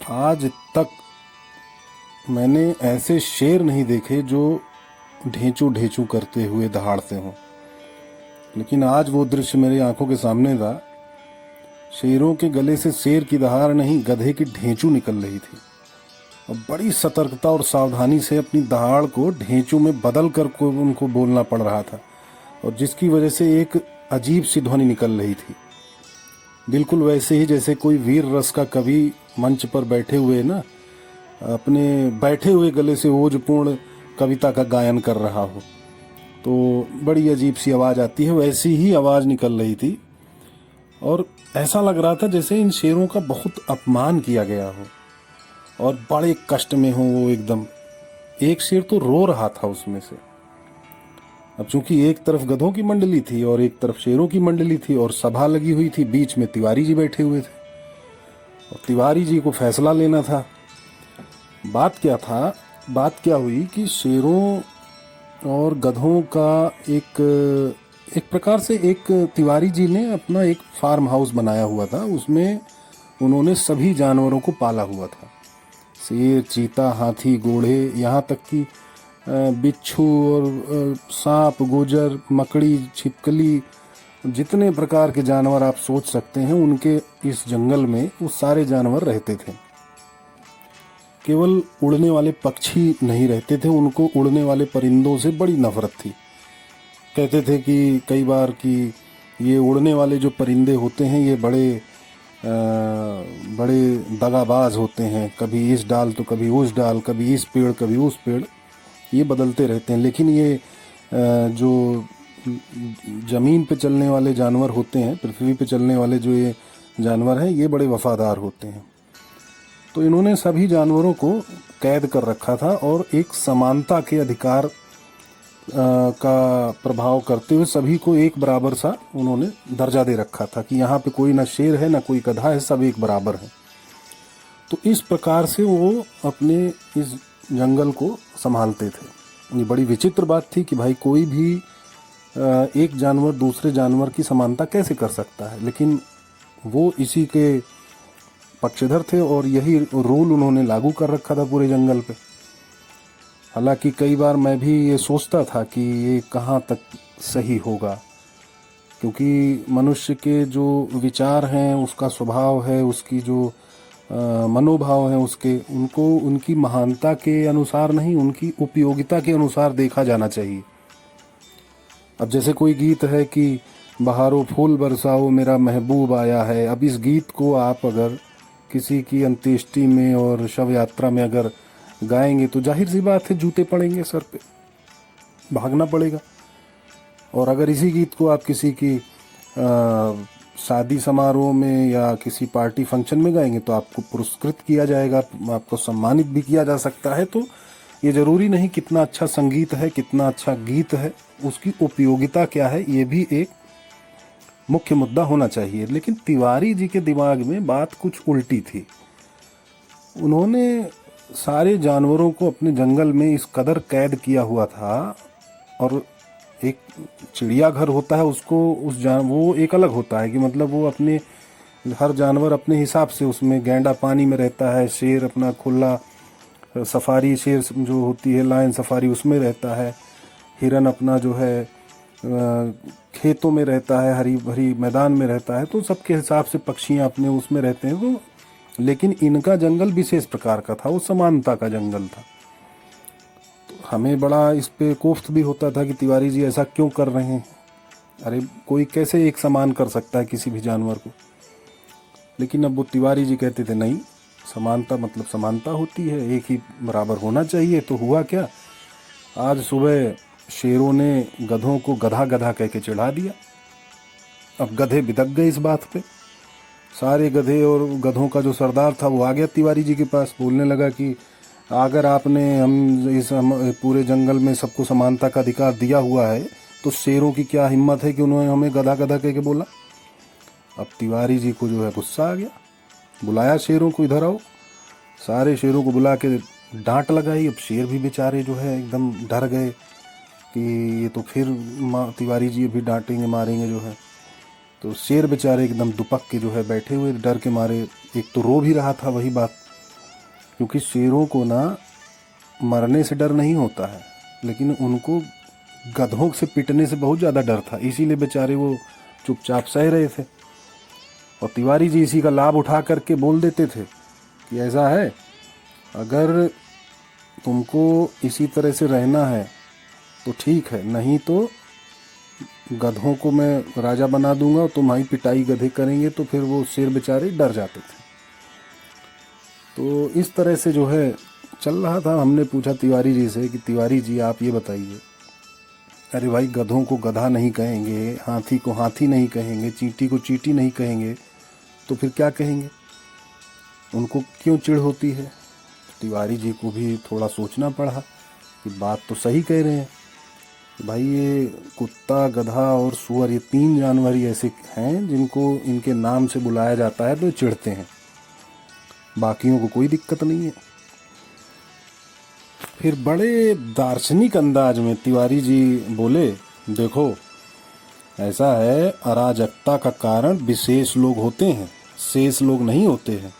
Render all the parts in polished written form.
आज तक मैंने ऐसे शेर नहीं देखे जो ढेंचू ढेंचू करते हुए दहाड़ते हों, लेकिन आज वो दृश्य मेरी आंखों के सामने था। शेरों के गले से शेर की दहाड़ नहीं, गधे की ढेंचू निकल रही थी और बड़ी सतर्कता और सावधानी से अपनी दहाड़ को ढेंचू में बदल कर उनको बोलना पड़ रहा था, और जिसकी वजह से एक अजीब सी ध्वनि निकल रही थी, बिल्कुल वैसे ही जैसे कोई वीर रस का कवि मंच पर बैठे हुए ना अपने बैठे हुए गले से ओजपूर्ण कविता का गायन कर रहा हो। तो बड़ी अजीब सी आवाज़ आती है, वैसी ही आवाज़ निकल रही थी और ऐसा लग रहा था जैसे इन शेरों का बहुत अपमान किया गया हो और बड़े कष्ट में हो वो एकदम। एक शेर तो रो रहा था उसमें से। अब चूंकि एक तरफ गधों की मंडली थी और एक तरफ शेरों की मंडली थी और सभा लगी हुई थी, बीच में तिवारी जी बैठे हुए थे और तिवारी जी को फैसला लेना था। बात क्या हुई कि शेरों और गधों का एक प्रकार से एक तिवारी जी ने अपना एक फार्म हाउस बनाया हुआ था, उसमें उन्होंने सभी जानवरों को पाला हुआ था। शेर, चीता, हाथी, घोड़े, यहाँ तक कि बिच्छू और सांप, गोजर, मकड़ी, छिपकली, जितने प्रकार के जानवर आप सोच सकते हैं उनके इस जंगल में वो सारे जानवर रहते थे। केवल उड़ने वाले पक्षी नहीं रहते थे, उनको उड़ने वाले परिंदों से बड़ी नफरत थी। कहते थे कि कई बार कि ये उड़ने वाले जो परिंदे होते हैं ये बड़े दगाबाज होते हैं, कभी इस डाल तो कभी उस डाल, कभी इस पेड़ कभी उस पेड़, ये बदलते रहते हैं। लेकिन ये जो ज़मीन पे चलने वाले जानवर होते हैं, पृथ्वी पे चलने वाले जो ये जानवर हैं, ये बड़े वफादार होते हैं। तो इन्होंने सभी जानवरों को कैद कर रखा था और एक समानता के अधिकार का प्रभाव करते हुए सभी को एक बराबर सा उन्होंने दर्जा दे रखा था कि यहाँ पे कोई ना शेर है ना कोई गधा है, सब एक बराबर है। तो इस प्रकार से वो अपने इस जंगल को संभालते थे। ये बड़ी विचित्र बात थी कि भाई कोई भी एक जानवर दूसरे जानवर की समानता कैसे कर सकता है, लेकिन वो इसी के पक्षधर थे और यही रूल उन्होंने लागू कर रखा था पूरे जंगल पे। हालांकि कई बार मैं भी ये सोचता था कि ये कहाँ तक सही होगा, क्योंकि मनुष्य के जो विचार हैं, उसका स्वभाव है, उसकी जो मनोभाव है, उनको उनकी महानता के अनुसार नहीं, उनकी उपयोगिता के अनुसार देखा जाना चाहिए। अब जैसे कोई गीत है कि बहारों फूल बरसाओ मेरा महबूब आया है, अब इस गीत को आप अगर किसी की अंत्येष्टि में और शव यात्रा में अगर गाएंगे तो जाहिर सी बात है जूते पड़ेंगे सर पे, भागना पड़ेगा। और अगर इसी गीत को आप किसी की शादी समारोह में या किसी पार्टी फंक्शन में गाएंगे तो आपको पुरस्कृत किया जाएगा, आपको सम्मानित भी किया जा सकता है। तो ये ज़रूरी नहीं कितना अच्छा संगीत है, कितना अच्छा गीत है, उसकी उपयोगिता क्या है, ये भी एक मुख्य मुद्दा होना चाहिए। लेकिन तिवारी जी के दिमाग में बात कुछ उल्टी थी। उन्होंने सारे जानवरों को अपने जंगल में इस कदर कैद किया हुआ था, और एक चिड़ियाघर होता है उसको वो एक अलग होता है कि मतलब वो अपने हर जानवर अपने हिसाब से, उसमें गैंडा पानी में रहता है, शेर अपना खुला सफारी, शेर जो होती है लायन सफारी उसमें रहता है, हिरन अपना जो है खेतों में रहता है, हरी भरी मैदान में रहता है। तो सबके हिसाब से पक्षियाँ अपने उसमें रहते हैं। तो लेकिन इनका जंगल विशेष प्रकार का था, वो समानता का जंगल था। तो हमें बड़ा इस पे कोफ्त भी होता था कि तिवारी जी ऐसा क्यों कर रहे हैं, अरे कोई कैसे एक समान कर सकता है किसी भी जानवर को। लेकिन अब वो तिवारी जी कहते थे नहीं, समानता मतलब समानता होती है, एक ही बराबर होना चाहिए। तो हुआ क्या, आज सुबह शेरों ने गधों को गधा गधा कह के चिढ़ा दिया। अब गधे बिदक गए इस बात पे। सारे गधे और गधों का जो सरदार था वो आ गया तिवारी जी के पास, बोलने लगा कि अगर आपने हम पूरे जंगल में सबको समानता का अधिकार दिया हुआ है तो शेरों की क्या हिम्मत है कि उन्होंने हमें गधा गधा कह के बोला। अब तिवारी जी को जो है गुस्सा आ गया, बुलाया शेरों को, इधर आओ। सारे शेरों को बुला के डांट लगाई। अब शेर भी बेचारे जो है एकदम डर गए कि ये तो फिर तिवारी जी भी डांटेंगे मारेंगे जो है। तो शेर बेचारे एकदम दुपक के जो है बैठे हुए डर के मारे, एक तो रो भी रहा था, वही बात क्योंकि शेरों को ना मरने से डर नहीं होता है, लेकिन उनको गधों से पिटने से बहुत ज़्यादा डर था, इसीलिए बेचारे वो चुपचाप सह रहे थे। और तिवारी जी इसी का लाभ उठा करके बोल देते थे कि ऐसा है, अगर तुमको इसी तरह से रहना है तो ठीक है, नहीं तो गधों को मैं राजा बना दूंगा और तुम्हारी पिटाई गधे करेंगे। तो फिर वो शेर बेचारे डर जाते थे। तो इस तरह से जो है चल रहा था। हमने पूछा तिवारी जी से कि तिवारी जी आप ये बताइए, अरे भाई गधों को गधा नहीं कहेंगे, हाथी को हाथी नहीं कहेंगे, चींटी को चींटी नहीं कहेंगे, तो फिर क्या कहेंगे? उनको क्यों चिढ़ होती है? तिवारी जी को भी थोड़ा सोचना पड़ा कि बात तो सही कह रहे हैं भाई। ये कुत्ता, गधा और सूअर, ये 3 जानवर ही ऐसे हैं जिनको इनके नाम से बुलाया जाता है तो चिढ़ते हैं, बाकियों को कोई दिक्कत नहीं है। फिर बड़े दार्शनिक अंदाज में तिवारी जी बोले, देखो ऐसा है, अराजकता का कारण विशेष लोग होते हैं, शेष लोग नहीं होते हैं।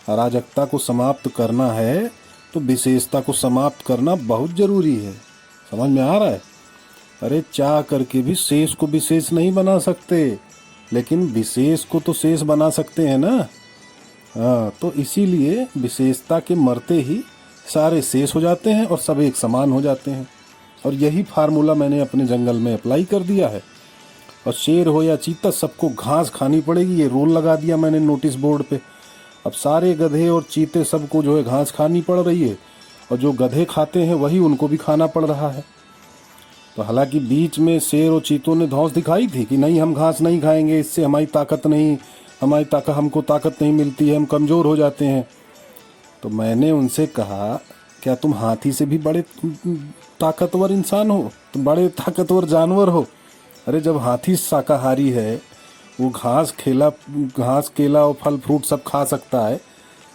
अराजकता को समाप्त करना है तो विशेषता को समाप्त करना बहुत जरूरी है। समझ में आ रहा है? अरे चाह करके भी शेष को विशेष नहीं बना सकते, लेकिन विशेष को तो शेष बना सकते हैं ना। हाँ, तो इसीलिए विशेषता के मरते ही सारे शेष हो जाते हैं और सब एक समान हो जाते हैं। और यही फार्मूला मैंने अपने जंगल में अप्लाई कर दिया है। और शेर हो या चीता, सबको घास खानी पड़ेगी, ये रूल लगा दिया मैंने नोटिस बोर्ड पे। अब सारे गधे और चीते सबको जो है घास खानी पड़ रही है, और जो गधे खाते हैं वही उनको भी खाना पड़ रहा है। तो हालांकि बीच में शेर और चीतों ने धौंस दिखाई थी कि नहीं हम घास नहीं खाएंगे, इससे हमको ताकत नहीं मिलती है, हम कमज़ोर हो जाते हैं। तो मैंने उनसे कहा, क्या तुम हाथी से भी बड़े ताकतवर इंसान हो, तुम बड़े ताकतवर जानवर हो? अरे जब हाथी शाकाहारी है, वो घास केला और फल फ्रूट सब खा सकता है,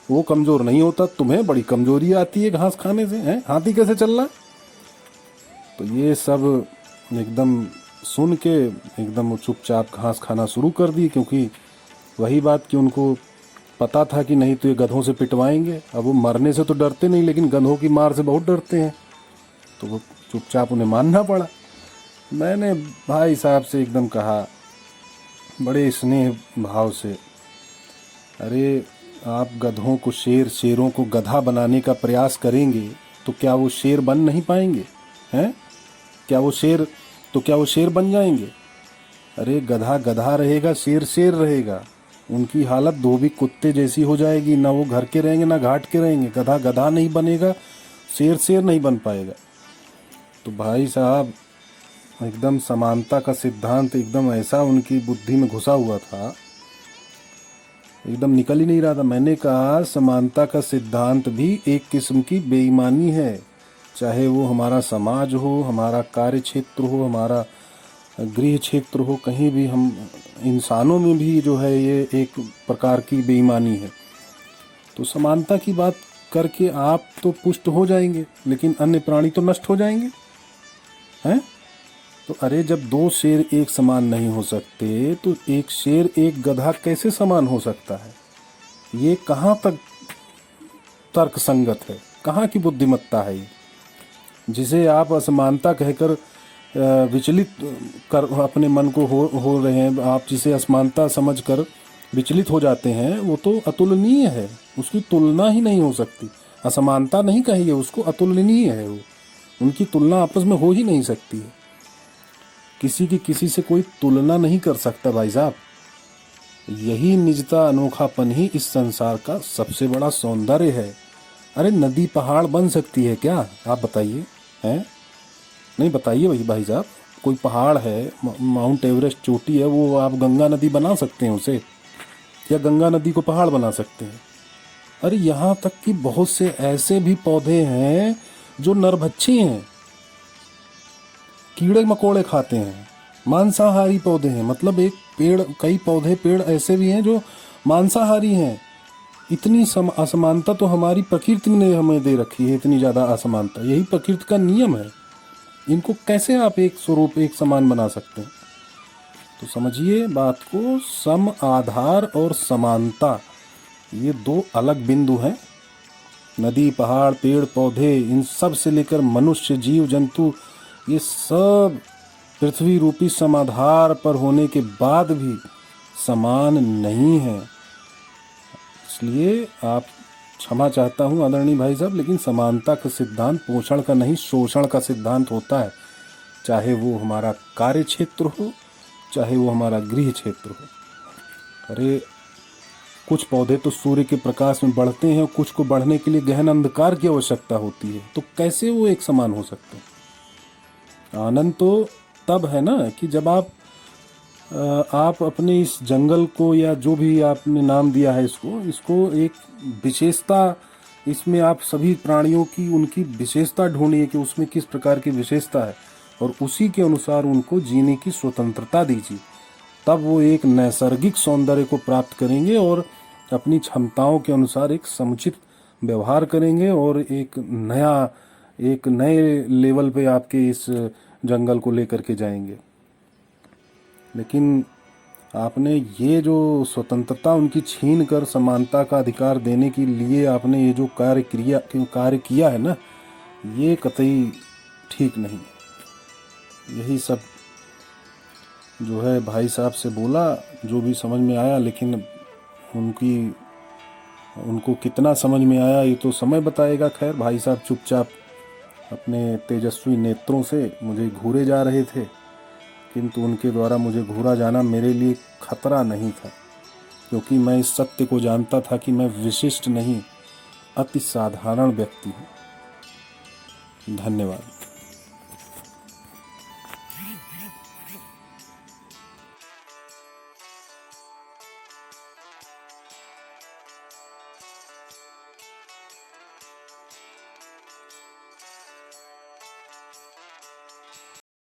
वो कमज़ोर नहीं होता। तुम्हें बड़ी कमज़ोरी आती है घास खाने से, हैं? हाथी कैसे चल रहा है? तो ये सब एकदम सुन के एकदम वो चुपचाप घास खाना शुरू कर दी, क्योंकि वही बात कि उनको पता था कि नहीं तो ये गधों से पिटवाएंगे। अब वो मरने से तो डरते नहीं, लेकिन गधों की मार से बहुत डरते हैं, तो वो चुपचाप उन्हें मानना पड़ा। मैंने भाई साहब से एकदम कहा बड़े स्नेह भाव से, अरे आप गधों को शेरों को गधा बनाने का प्रयास करेंगे तो क्या वो शेर बन नहीं पाएंगे? हैं? क्या वो शेर बन जाएंगे? अरे गधा गधा रहेगा, शेर रहेगा। उनकी हालत धोबी कुत्ते जैसी हो जाएगी, ना वो घर के रहेंगे ना घाट के रहेंगे। गधा गधा नहीं बनेगा, शेर नहीं बन पाएगा। तो भाई साहब एकदम समानता का सिद्धांत एकदम ऐसा उनकी बुद्धि में घुसा हुआ था, एकदम निकल ही नहीं रहा था। मैंने कहा समानता का सिद्धांत भी एक किस्म की बेईमानी है, चाहे वो हमारा समाज हो, हमारा कार्य क्षेत्र हो, हमारा गृह क्षेत्र हो, कहीं भी हम इंसानों में भी जो है ये एक प्रकार की बेईमानी है। तो समानता की बात करके आप तो पुष्ट हो जाएंगे, लेकिन अन्य प्राणी तो नष्ट हो जाएंगे, हैं? तो अरे जब 2 शेर एक समान नहीं हो सकते तो एक शेर एक गधा कैसे समान हो सकता है? ये कहाँ तक तर्क संगत है, कहाँ की बुद्धिमत्ता है ये? जिसे आप असमानता कहकर विचलित कर अपने मन को हो रहे हैं, आप जिसे असमानता समझकर विचलित हो जाते हैं, वो तो अतुलनीय है, उसकी तुलना ही नहीं हो सकती। असमानता नहीं कहिए उसको, अतुलनीय है वो, उनकी तुलना आपस में हो ही नहीं सकती है। किसी की किसी से कोई तुलना नहीं कर सकता भाई साहब। यही निजता, अनोखापन ही इस संसार का सबसे बड़ा सौंदर्य है। अरे नदी पहाड़ बन सकती है क्या? आप बताइए, हैं? नहीं बताइए भाई साहब, कोई पहाड़ है, माउंट एवरेस्ट चोटी है, वो आप गंगा नदी बना सकते हैं उसे, या गंगा नदी को पहाड़ बना सकते हैं? अरे यहाँ तक कि बहुत से ऐसे भी पौधे हैं जो नरभक्षी हैं, कीड़े मकोड़े खाते हैं, मांसाहारी पौधे हैं। मतलब कई पेड़ ऐसे भी हैं जो मांसाहारी हैं। इतनी असमानता तो हमारी प्रकृति ने हमें दे रखी है, इतनी ज़्यादा असमानता, यही प्रकृति का नियम है। इनको कैसे आप एक स्वरूप, एक समान बना सकते हैं? तो समझिए बात को, सम आधार और समानता ये 2 अलग बिंदु हैं। नदी, पहाड़, पेड़ पौधे, इन सब से लेकर मनुष्य, जीव जंतु, ये सब पृथ्वी रूपी समाधार पर होने के बाद भी समान नहीं है। इसलिए आप क्षमा चाहता हूँ आदरणीय भाई साहब, लेकिन समानता का सिद्धांत पोषण का नहीं, शोषण का सिद्धांत होता है। चाहे वो हमारा कार्य क्षेत्र हो, चाहे वो हमारा गृह क्षेत्र हो। अरे कुछ पौधे तो सूर्य के प्रकाश में बढ़ते हैं, कुछ को बढ़ने के लिए गहन अंधकार की आवश्यकता होती है, तो कैसे वो एक समान हो सकते हैं? आनंद तो तब है ना कि जब आप अपने इस जंगल को, या जो भी आपने नाम दिया है इसको एक विशेषता, इसमें आप सभी प्राणियों की उनकी विशेषता ढूंढिए कि उसमें किस प्रकार की विशेषता है, और उसी के अनुसार उनको जीने की स्वतंत्रता दीजिए। तब वो एक नैसर्गिक सौंदर्य को प्राप्त करेंगे और अपनी क्षमताओं के अनुसार एक समुचित व्यवहार करेंगे, और एक नए लेवल पे आपके इस जंगल को लेकर के जाएंगे। लेकिन आपने ये जो स्वतंत्रता उनकी छीन कर समानता का अधिकार देने के लिए आपने ये जो कार्य किया है ना, ये कतई ठीक नहीं। यही सब जो है भाई साहब से बोला, जो भी समझ में आया, लेकिन उनको कितना समझ में आया ये तो समय बताएगा। खैर, भाई साहब चुपचाप अपने तेजस्वी नेत्रों से मुझे घूरे जा रहे थे, किंतु उनके द्वारा मुझे घूरा जाना मेरे लिए खतरा नहीं था, क्योंकि मैं इस सत्य को जानता था कि मैं विशिष्ट नहीं, अति साधारण व्यक्ति हूँ। धन्यवाद।